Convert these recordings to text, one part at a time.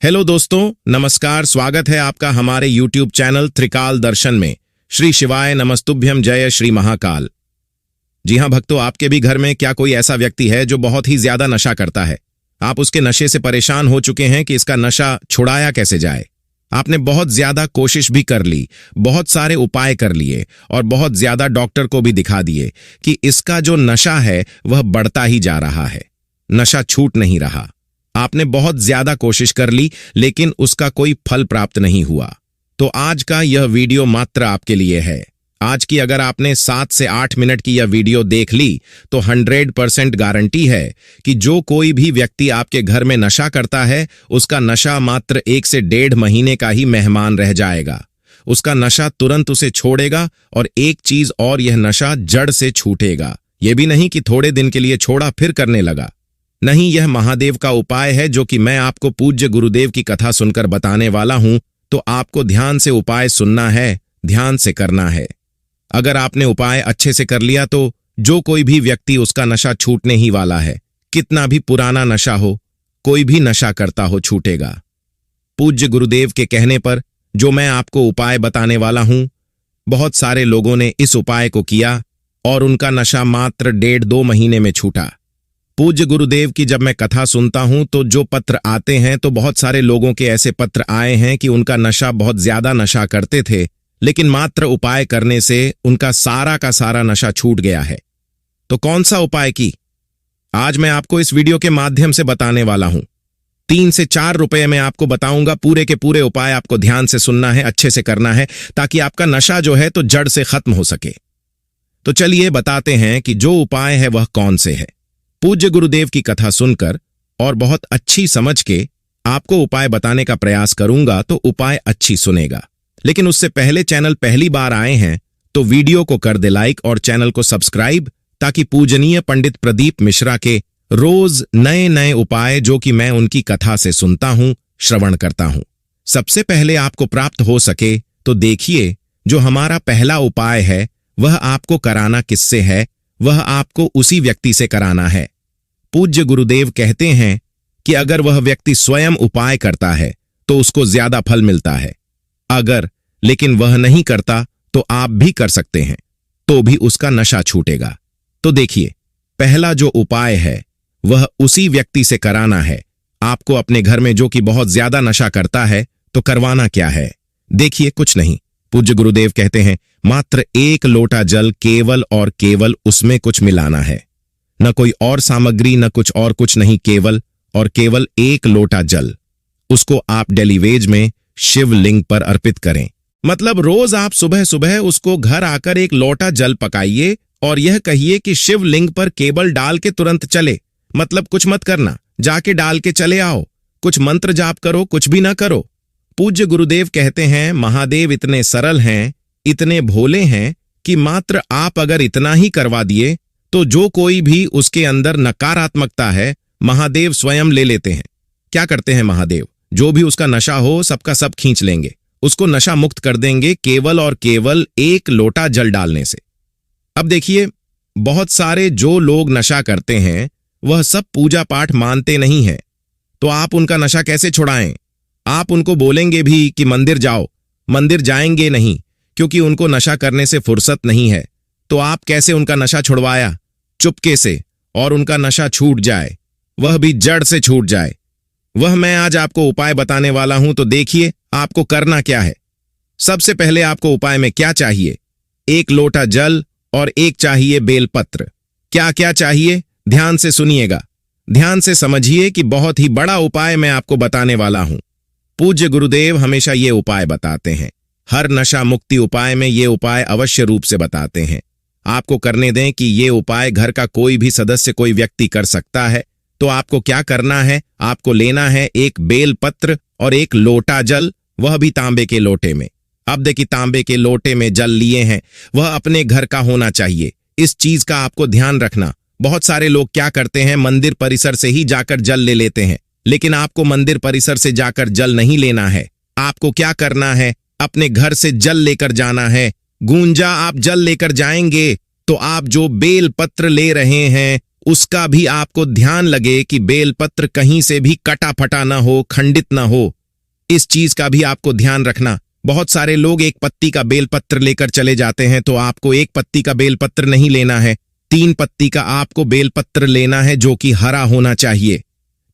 Hello दोस्तों, नमस्कार। स्वागत है आपका हमारे YouTube चैनल त्रिकाल दर्शन में। श्री शिवाय नमस्तुभ्यम, जय श्री महाकाल। जी हाँ भक्तों, आपके भी घर में क्या कोई ऐसा व्यक्ति है जो बहुत ही ज्यादा नशा करता है? आप उसके नशे से परेशान हो चुके हैं कि इसका नशा छुड़ाया कैसे जाए। आपने बहुत ज्यादा कोशिश भी कर ली, बहुत सारे उपाय कर लिए और बहुत ज्यादा डॉक्टर को भी दिखा दिए कि इसका जो नशा है वह बढ़ता ही जा रहा है, नशा छूट नहीं रहा। आपने बहुत ज्यादा कोशिश कर ली लेकिन उसका कोई फल प्राप्त नहीं हुआ। तो आज का यह वीडियो मात्र आपके लिए है। आज की अगर आपने 7 से 8 मिनट की यह वीडियो देख ली तो 100% गारंटी है कि जो कोई भी व्यक्ति आपके घर में नशा करता है उसका नशा मात्र 1 से 1.5 महीने का ही मेहमान रह जाएगा। उसका नशा तुरंत उसे छोड़ेगा और एक चीज और, यह नशा जड़ से छूटेगा। यह भी नहीं कि थोड़े दिन के लिए छोड़ा फिर करने लगा। नहीं, यह महादेव का उपाय है जो कि मैं आपको पूज्य गुरुदेव की कथा सुनकर बताने वाला हूं। तो आपको ध्यान से उपाय सुनना है, ध्यान से करना है। अगर आपने उपाय अच्छे से कर लिया तो जो कोई भी व्यक्ति, उसका नशा छूटने ही वाला है। कितना भी पुराना नशा हो, कोई भी नशा करता हो, छूटेगा। पूज्य गुरुदेव के कहने पर जो मैं आपको उपाय बताने वाला हूं, बहुत सारे लोगों ने इस उपाय को किया और उनका नशा मात्र 1.5-2 महीने में छूटा। पूज्य गुरुदेव की जब मैं कथा सुनता हूं तो जो पत्र आते हैं, तो बहुत सारे लोगों के ऐसे पत्र आए हैं कि उनका नशा, बहुत ज्यादा नशा करते थे लेकिन मात्र उपाय करने से उनका सारा का सारा नशा छूट गया है। तो कौन सा उपाय की आज मैं आपको इस वीडियो के माध्यम से बताने वाला हूं। 3 से 4 रुपए में आपको बताऊंगा। पूरे के पूरे उपाय आपको ध्यान से सुनना है, अच्छे से करना है ताकि आपका नशा जो है तो जड़ से खत्म हो सके। तो चलिए बताते हैं कि जो उपाय है वह कौन से है। पूज्य गुरुदेव की कथा सुनकर और बहुत अच्छी समझ के आपको उपाय बताने का प्रयास करूंगा, तो उपाय अच्छी सुनेगा। लेकिन उससे पहले चैनल पहली बार आए हैं तो वीडियो को कर दे लाइक और चैनल को सब्सक्राइब, ताकि पूजनीय पंडित प्रदीप मिश्रा के रोज नए नए उपाय जो कि मैं उनकी कथा से सुनता हूं, श्रवण करता हूं, सबसे पहले आपको प्राप्त हो सके। तो देखिए, जो हमारा पहला उपाय है वह आपको कराना किससे है? वह आपको उसी व्यक्ति से कराना है। पूज्य गुरुदेव कहते हैं कि अगर वह व्यक्ति स्वयं उपाय करता है तो उसको ज्यादा फल मिलता है। अगर लेकिन वह नहीं करता तो आप भी कर सकते हैं, तो भी उसका नशा छूटेगा। तो देखिए, पहला जो उपाय है वह उसी व्यक्ति से कराना है। आपको अपने घर में जो कि बहुत ज्यादा नशा करता है तो करवाना क्या है? देखिए, कुछ नहीं। पूज्य गुरुदेव कहते हैं मात्र 1 लोटा जल, केवल और केवल उसमें कुछ मिलाना है, न कोई और सामग्री, न कुछ और, कुछ नहीं, केवल और केवल 1 लोटा जल। उसको आप डेलीवेज में शिवलिंग पर अर्पित करें। मतलब रोज आप सुबह सुबह उसको घर आकर 1 लोटा जल पकाइए और यह कहिए कि शिवलिंग पर केवल डाल के तुरंत चले। मतलब कुछ मत करना, जाके डाल के चले आओ। कुछ मंत्र जाप करो, कुछ भी ना करो। पूज्य गुरुदेव कहते हैं महादेव इतने सरल हैं, इतने भोले हैं कि मात्र आप अगर इतना ही करवा दिए तो जो कोई भी उसके अंदर नकारात्मकता है, महादेव स्वयं ले लेते हैं। क्या करते हैं महादेव? जो भी उसका नशा हो सबका सब खींच लेंगे, उसको नशा मुक्त कर देंगे केवल और केवल 1 लोटा जल डालने से। अब देखिए, बहुत सारे जो लोग नशा करते हैं वह सब पूजा पाठ मानते नहीं हैं, तो आप उनका नशा कैसे छुड़ाएं? आप उनको बोलेंगे भी कि मंदिर जाओ, मंदिर जाएंगे नहीं क्योंकि उनको नशा करने से फुर्सत नहीं है। तो आप कैसे उनका नशा छुड़वाया? चुपके से, और उनका नशा छूट जाए, वह भी जड़ से छूट जाए। वह मैं आज आपको उपाय बताने वाला हूं। तो देखिए, आपको करना क्या है। सबसे पहले आपको उपाय में क्या चाहिए? 1 लोटा जल और 1 चाहिए बेलपत्र। क्या क्या चाहिए? ध्यान से सुनिएगा, ध्यान से समझिए कि बहुत ही बड़ा उपाय मैं आपको बताने वाला हूं। पूज्य गुरुदेव हमेशा ये उपाय बताते हैं, हर नशा मुक्ति उपाय में ये उपाय अवश्य रूप से बताते हैं। आपको करने दें कि ये उपाय घर का कोई भी सदस्य, कोई व्यक्ति कर सकता है। तो आपको क्या करना है? आपको लेना है 1 बेलपत्र और 1 लोटा जल, वह भी तांबे के लोटे में। अब देखिए, तांबे के लोटे में जल लिए हैं, वह अपने घर का होना चाहिए। इस चीज का आपको ध्यान रखना। बहुत सारे लोग क्या करते हैं, मंदिर परिसर से ही जाकर जल ले लेते हैं, लेकिन आपको मंदिर परिसर से जाकर जल नहीं लेना है। आपको क्या करना है? अपने घर से जल लेकर जाना है। गूंजा आप जल लेकर जाएंगे तो आप जो बेल पत्र ले रहे हैं उसका भी आपको ध्यान लगे कि बेलपत्र कहीं से भी कटा फटा ना हो, खंडित ना हो। इस चीज का भी आपको ध्यान रखना। बहुत सारे लोग एक पत्ती का बेलपत्र लेकर चले जाते हैं, तो आपको एक पत्ती का बेलपत्र नहीं लेना है, 3 पत्ती का आपको बेलपत्र लेना है, जो कि हरा होना चाहिए।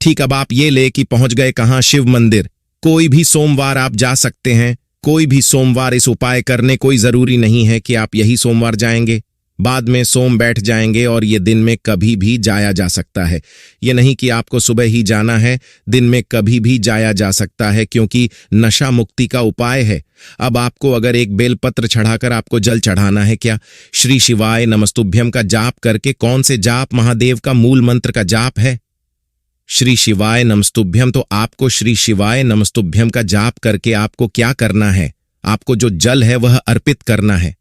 ठीक, अब आप ये ले कि पहुंच गए कहां? शिव मंदिर। कोई भी सोमवार आप जा सकते हैं, कोई भी सोमवार इस उपाय करने। कोई जरूरी नहीं है कि आप यही सोमवार जाएंगे, बाद में सोम बैठ जाएंगे, और ये दिन में कभी भी जाया जा सकता है। ये नहीं कि आपको सुबह ही जाना है, दिन में कभी भी जाया जा सकता है, क्योंकि नशा मुक्ति का उपाय है। अब आपको अगर एक बेलपत्र चढ़ाकर आपको जल चढ़ाना है क्या? श्री शिवाय नमस्तुभ्यम का जाप करके। कौन से जाप? महादेव का मूल मंत्र का जाप है श्री शिवाय नमस्तुभ्यम। तो आपको श्री शिवाय नमस्तुभ्यम का जाप करके आपको क्या करना है? आपको जो जल है वह अर्पित करना है।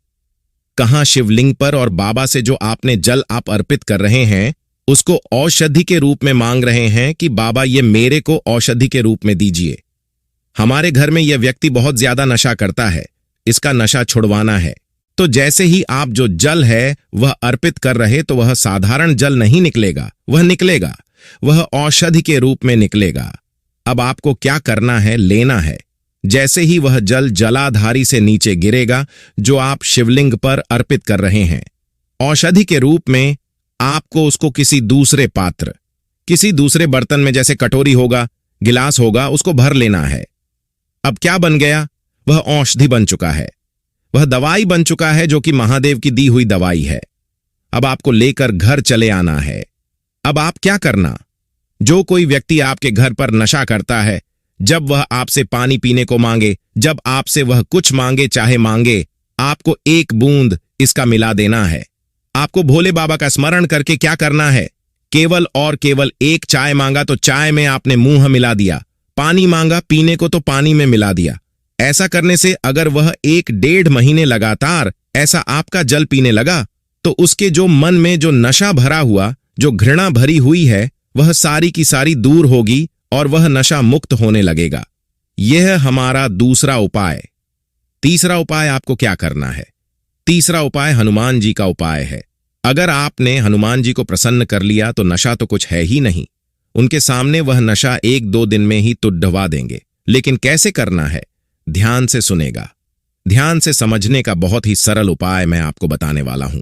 कहां? शिवलिंग पर। और बाबा से जो आपने जल आप अर्पित कर रहे हैं, उसको औषधि के रूप में मांग रहे हैं कि बाबा ये मेरे को औषधि के रूप में दीजिए। हमारे घर में यह व्यक्ति बहुत ज्यादा नशा करता है, इसका नशा छुड़वाना है। तो जैसे ही आप जो जल है वह अर्पित कर रहे, तो वह साधारण जल नहीं निकलेगा, वह निकलेगा, वह औषधि के रूप में निकलेगा। अब आपको क्या करना है? लेना है। जैसे ही वह जल जलाधारी से नीचे गिरेगा, जो आप शिवलिंग पर अर्पित कर रहे हैं औषधि के रूप में, आपको उसको किसी दूसरे पात्र, किसी दूसरे बर्तन में, जैसे कटोरी होगा, गिलास होगा, उसको भर लेना है। अब क्या बन गया? वह औषधि बन चुका है, वह दवाई बन चुका है, जो कि महादेव की दी हुई दवाई है। अब आपको लेकर घर चले आना है। अब आप क्या करना? जो कोई व्यक्ति आपके घर पर नशा करता है, जब वह आपसे पानी पीने को मांगे, जब आपसे वह कुछ मांगे, चाहे मांगे, आपको 1 बूंद इसका मिला देना है। आपको भोले बाबा का स्मरण करके क्या करना है? केवल और केवल 1 चाय मांगा तो चाय में आपने मुंह मिला दिया, पानी मांगा पीने को तो पानी में मिला दिया। ऐसा करने से अगर वह 1-1.5 महीने लगातार ऐसा आपका जल पीने लगा, तो उसके जो मन में जो नशा भरा हुआ, जो घृणा भरी हुई है, वह सारी की सारी दूर होगी और वह नशा मुक्त होने लगेगा। यह हमारा दूसरा उपाय। तीसरा उपाय आपको क्या करना है? तीसरा उपाय हनुमान जी का उपाय है। अगर आपने हनुमान जी को प्रसन्न कर लिया तो नशा तो कुछ है ही नहीं, उनके सामने वह नशा 1-2 दिन में ही तुड़वा देंगे। लेकिन कैसे करना है? ध्यान से सुनेगा। ध्यान से समझने का बहुत ही सरल उपाय मैं आपको बताने वाला हूं।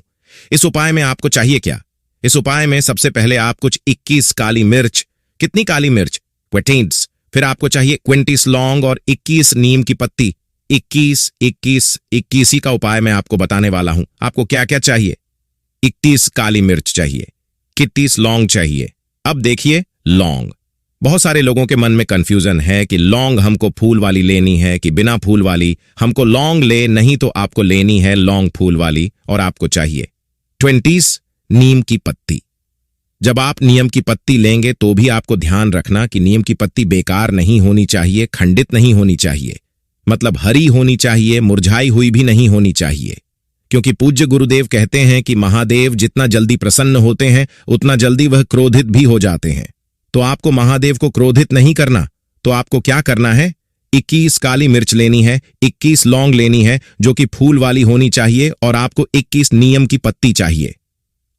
इस उपाय में आपको चाहिए क्या? इस उपाय में सबसे पहले आप कुछ 21 काली मिर्च। कितनी काली मिर्च? 20। फिर आपको चाहिए 20 लौंग और 21 नीम की पत्ती। 21, 21, 21 ही का उपाय मैं आपको बताने वाला हूं। आपको क्या क्या चाहिए? 21 काली मिर्च चाहिए, 21 लौंग चाहिए। अब देखिए, लौंग, बहुत सारे लोगों के मन में कंफ्यूजन है कि लौंग हमको फूल वाली लेनी है कि बिना फूल वाली। हमको लौंग ले नहीं तो आपको लेनी है लौंग फूल वाली, और आपको चाहिए 20 नीम की पत्ती। जब आप नीम की पत्ती लेंगे तो भी आपको ध्यान रखना कि नीम की पत्ती बेकार नहीं होनी चाहिए, खंडित नहीं होनी चाहिए, मतलब हरी होनी चाहिए, मुरझाई हुई भी नहीं होनी चाहिए। क्योंकि पूज्य गुरुदेव कहते हैं कि महादेव जितना जल्दी प्रसन्न होते हैं उतना जल्दी वह क्रोधित भी हो जाते हैं। तो आपको महादेव को क्रोधित नहीं करना, तो आपको क्या करना है? 21 काली मिर्च लेनी है, 21 लौंग लेनी है जो कि फूल वाली होनी चाहिए, और आपको 21 नीम की पत्ती चाहिए।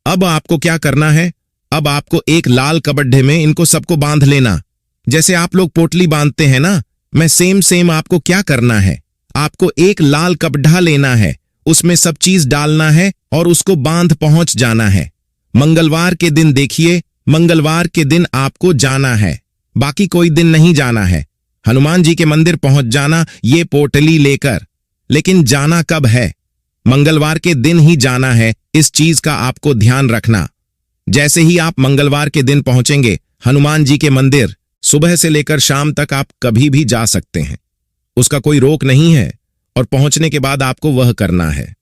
अब आपको क्या करना है? अब आपको एक लाल कपड़े में इनको सबको बांध लेना, जैसे आप लोग पोटली बांधते हैं ना। मैं सेम आपको क्या करना है? आपको एक लाल कपड़ा लेना है, उसमें सब चीज डालना है और उसको बांध पहुंच जाना है। मंगलवार के दिन देखिए, मंगलवार के दिन आपको जाना है, बाकी कोई दिन नहीं जाना है। हनुमान जी के मंदिर पहुंच जाना ये पोटली लेकर। लेकिन जाना कब है? मंगलवार के दिन ही जाना है। इस चीज का आपको ध्यान रखना। जैसे ही आप मंगलवार के दिन पहुंचेंगे हनुमान जी के मंदिर, सुबह से लेकर शाम तक आप कभी भी जा सकते हैं, उसका कोई रोक नहीं है। और पहुंचने के बाद आपको वह करना है।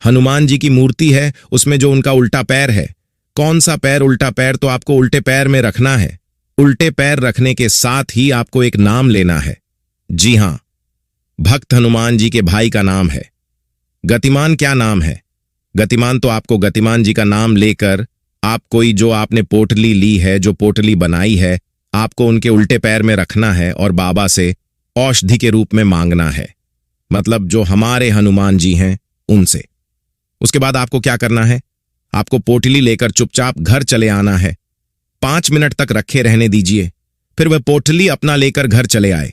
हनुमान जी की मूर्ति है, उसमें जो उनका उल्टा पैर है, कौन सा पैर? उल्टा पैर, तो आपको उल्टे पैर में रखना है। उल्टे पैर रखने के साथ ही आपको एक नाम लेना है। जी हां, भक्त हनुमान जी के भाई का नाम है गतिमान। क्या नाम है? गतिमान। तो आपको गतिमान जी का नाम लेकर आप कोई जो आपने पोटली ली है, जो पोटली बनाई है, आपको उनके उल्टे पैर में रखना है और बाबा से औषधि के रूप में मांगना है, मतलब जो हमारे हनुमान जी हैं उनसे। उसके बाद आपको क्या करना है? आपको पोटली लेकर चुपचाप घर चले आना है। 5 मिनट तक रखे रहने दीजिए, फिर वह पोटली अपना लेकर घर चले आए।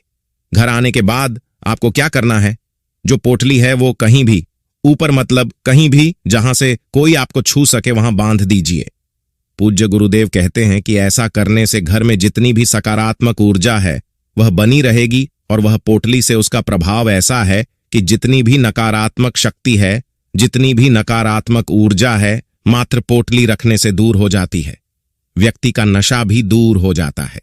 घर आने के बाद आपको क्या करना है, जो पोटली है वो कहीं भी ऊपर, मतलब कहीं भी जहां से कोई आपको छू सके, वहां बांध दीजिए। पूज्य गुरुदेव कहते हैं कि ऐसा करने से घर में जितनी भी सकारात्मक ऊर्जा है वह बनी रहेगी, और वह पोटली से उसका प्रभाव ऐसा है कि जितनी भी नकारात्मक शक्ति है, जितनी भी नकारात्मक ऊर्जा है, मात्र पोटली रखने से दूर हो जाती है। व्यक्ति का नशा भी दूर हो जाता है।